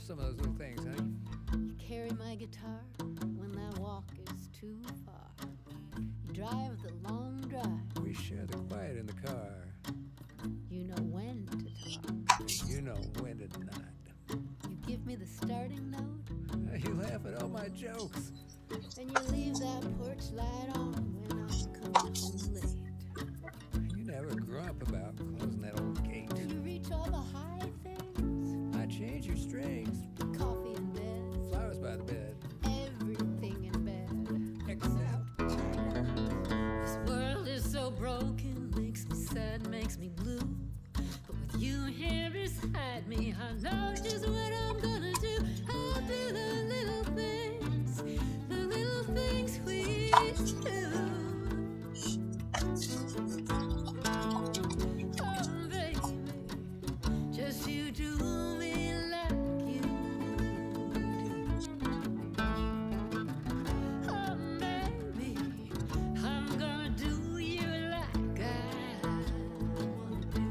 Some of those little things, honey. You carry my guitar when that walk is too far. You drive the long drive. We share the quiet in the car. You know when to talk. You know when to not. You give me the starting note. You laugh at all my jokes. And you leave that porch light on when I'm coming home late. You never grump about closing that old gate. You reach all the high things. I change your strings. Coffee in bed. Flowers by the bed. Everything in bed. Except this world is so broken, makes me sad, makes me blue. But with you here beside me, I know just what I'm gonna do. I'll do the little things we do. Oh, baby, just you do me like you do. Oh, baby, I'm gonna do you like I wanna do.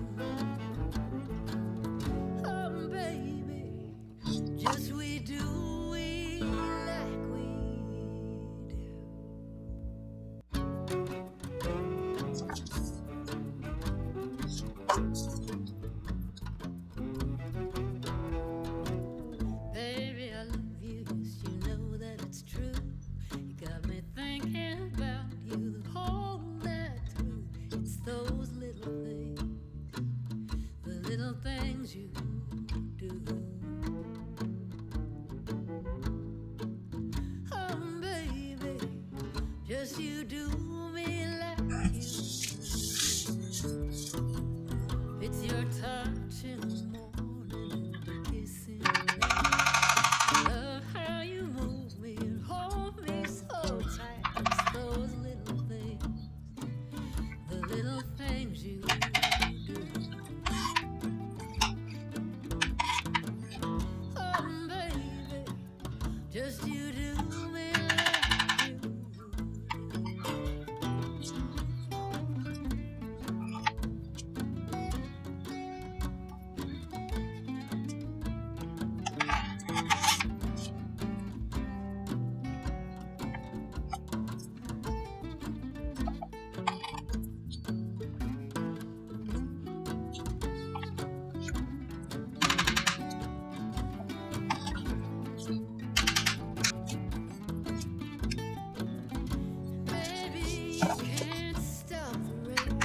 Oh, baby, just we do we like we do. Baby, I love you, yes, you know that it's true. You got me thinking about you the whole night through. It's those little things, the little things you do. Oh, baby, just you do me like you do. Baby, you can't stop the rain,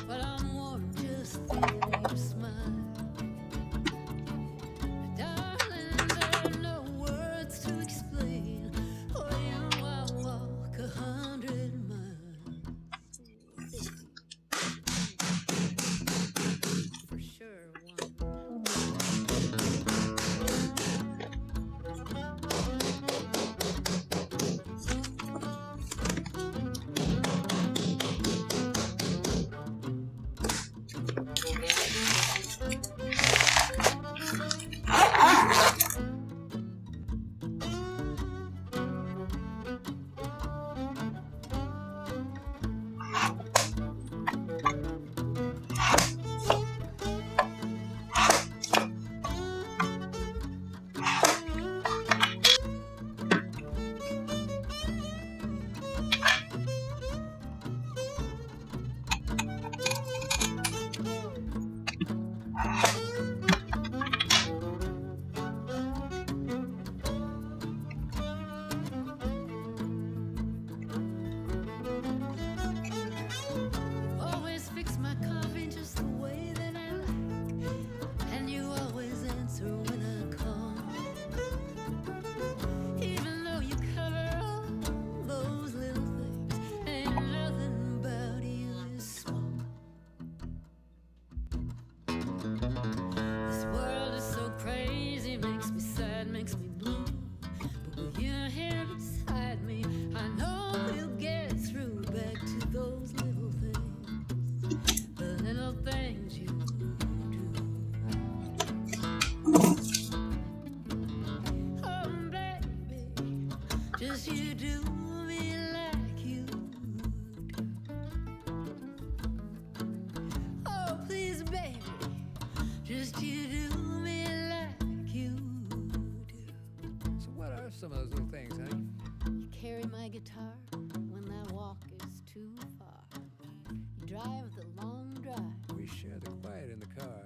but I'm warm just thinking of your smile. Darling, there are no words to explain. For you, I walk 100 miles. For sure, one. Always fix my coffee just the way that I like, and you always answer when I call. Even though you cover all those little things, ain't nothing about you is small. This world is so crazy, makes me sad, makes me blue. But with you here beside me, I know we'll get through. Back to those little things, the little things you do. Oh, baby, just you do me like you do. Oh, please, baby, just you do me like you do. So what are some of those little things, honey? You carry my guitar when that walk is too far. You drive the long drive. We share the quiet in the car.